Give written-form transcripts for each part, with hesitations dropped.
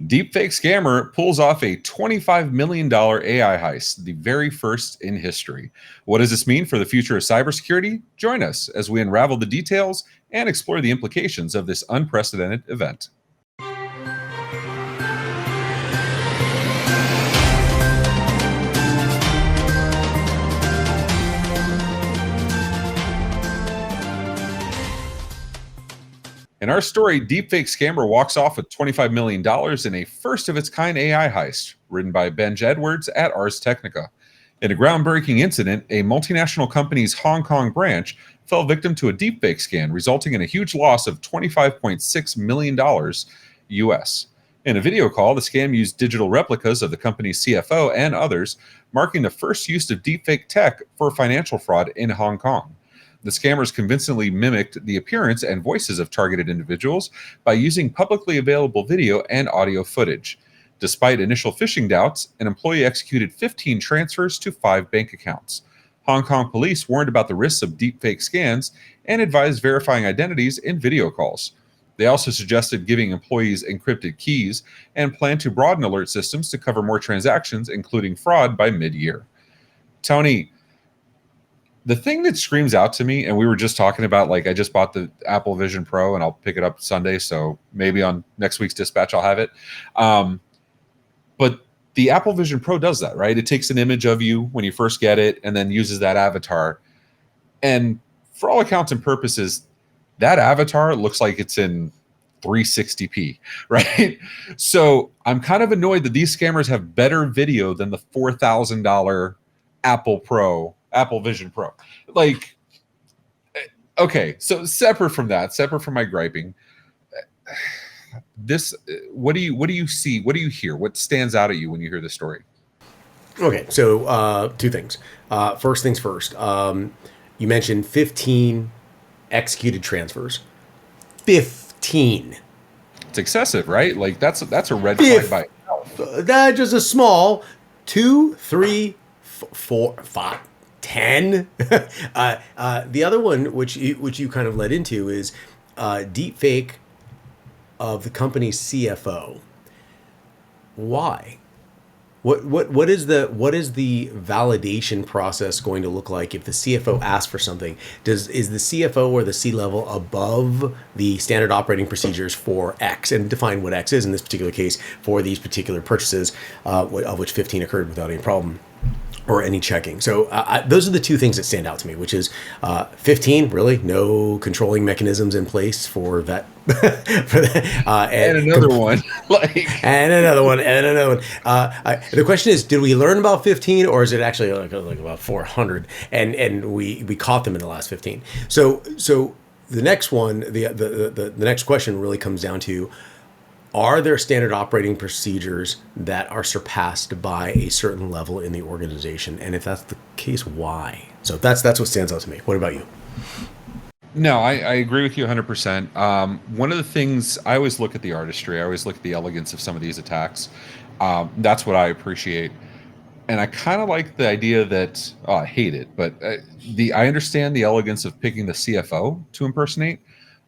Deepfake scammer pulls off a $25 million AI heist, the very first in history. What does this mean for the future of cybersecurity? Join us as we unravel the details and explore the implications of this unprecedented event. In our story, Deepfake scammer walks off with $25 million in a first of its kind AI heist, written by Benj Edwards at Ars Technica. In a groundbreaking incident, a multinational company's Hong Kong branch fell victim to a deepfake scam, resulting in a huge loss of $25.6 million US. In a video call, the scam used digital replicas of the company's CFO and others, marking the first use of deepfake tech for financial fraud in Hong Kong. The scammers convincingly mimicked the appearance and voices of targeted individuals by using publicly available video and audio footage. Despite initial phishing doubts, an employee executed 15 transfers to 5 bank accounts. Hong Kong police warned about the risks of deepfake scams and advised verifying identities in video calls. They also suggested giving employees encrypted keys and plan to broaden alert systems to cover more transactions, including fraud, by mid-year. Tony, the thing that screams out to me, and we were just talking about, like, I just bought the Apple Vision Pro and I'll pick it up Sunday, so maybe on next week's dispatch I'll have it. But the Apple Vision Pro does that, right? It takes an image of you when you first get it and then uses that avatar. And for all accounts and purposes, that avatar looks like it's in 360p, right? So I'm kind of annoyed that these scammers have better video than the $4,000 Apple Vision Pro. Like, okay, so separate from my griping, what do you see? What do you hear? What stands out at you when you hear this story? Okay, so two things. First things first. You mentioned 15 executed transfers. 15. It's excessive, right? Like that's a red flag by itself. That's just a small 2, 3, 4, 5, 10. The other one, which you kind of led into, is deepfake of the company's CFO. Why? What is the validation process going to look like if the CFO asks for something? Is the CFO or the C-level above the standard operating procedures for X, and define what X is in this particular case for these particular purchases, of which 15 occurred without any problem or any checking. So those are the two things that stand out to me, which is 15, really no controlling mechanisms in place for that. And another one. And another one. The question is, did we learn about 15, or is it actually like about 400? And we caught them in the last 15. So the next one, the next question really comes down to, are there standard operating procedures that are surpassed by a certain level in the organization? And if that's the case, why? So that's what stands out to me. What about you? No, I agree with you 100%. One of the things, I always look at the artistry. I always look at the elegance of some of these attacks. That's what I appreciate. And I kind of like the idea that, I hate it, but I understand the elegance of picking the CFO to impersonate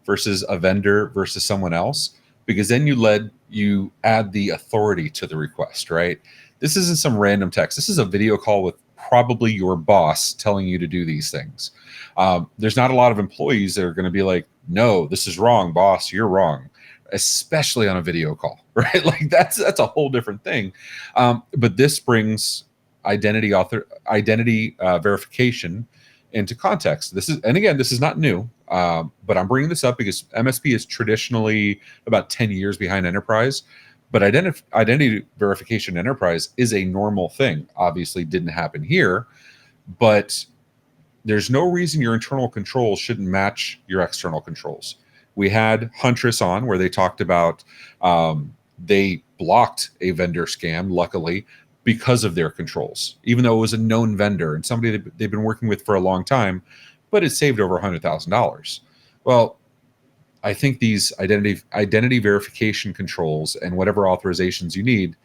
versus a vendor versus someone else, because then you add the authority to the request, right? This isn't some random text. This is a video call with probably your boss telling you to do these things. There's not a lot of employees that are going to be like, no, this is wrong, boss, you're wrong, especially on a video call, right? Like that's a whole different thing. But this brings identity verification into context. This is not new. But I'm bringing this up because MSP is traditionally about 10 years behind enterprise, but identity verification enterprise is a normal thing. Obviously didn't happen here, but there's no reason your internal controls shouldn't match your external controls. We had Huntress on where they talked about they blocked a vendor scam, luckily, because of their controls, even though it was a known vendor and somebody that they've been working with for a long time, but it saved over $100,000. Well, I think these identity verification controls and whatever authorizations you need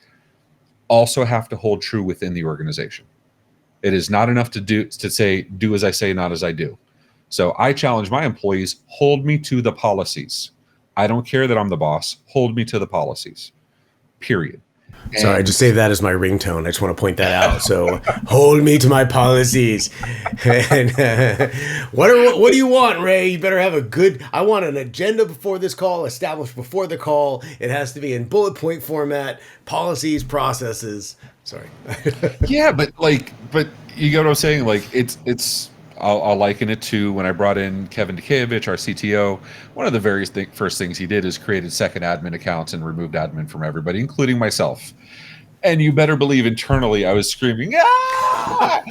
also have to hold true within the organization. It is not enough to say, do as I say, not as I do. So I challenge my employees, hold me to the policies. I don't care that I'm the boss, hold me to the policies. period. Sorry, I just saved that as my ringtone. I just want to point that out. So, hold me to my policies. And, what do you want, Ray? You better have I want an agenda before this call, established before the call. It has to be in bullet point format, policies, processes. Sorry. Yeah, but you get what I'm saying? Like, I'll liken it to when I brought in Kevin Dukevich, our CTO. One of the very first things he did is created second admin accounts and removed admin from everybody, including myself. And you better believe internally I was screaming, ah!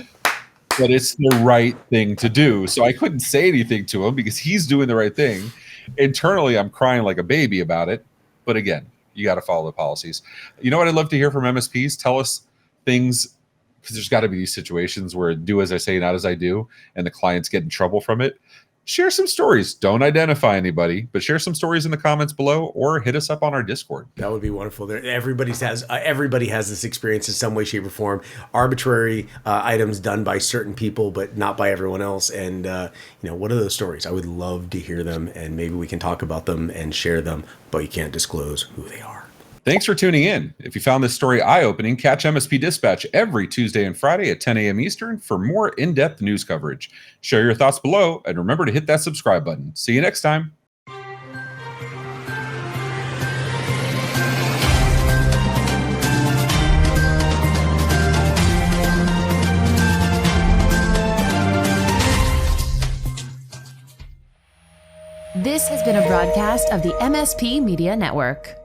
But it's the right thing to do. So I couldn't say anything to him because he's doing the right thing. Internally, I'm crying like a baby about it. But again, you got to follow the policies. You know what I'd love to hear from MSPs? Tell us things, because there's got to be these situations where do as I say, not as I do, and the clients get in trouble from it. Share some stories. Don't identify anybody, but share some stories in the comments below or hit us up on our Discord. That would be wonderful. Everybody has this experience in some way, shape, or form. Arbitrary items done by certain people, but not by everyone else. And what are those stories? I would love to hear them, and maybe we can talk about them and share them, but you can't disclose who they are. Thanks for tuning in. If you found this story eye-opening, catch MSP Dispatch every Tuesday and Friday at 10 a.m. Eastern for more in-depth news coverage. Share your thoughts below, and remember to hit that subscribe button. See you next time. This has been a broadcast of the MSP Media Network.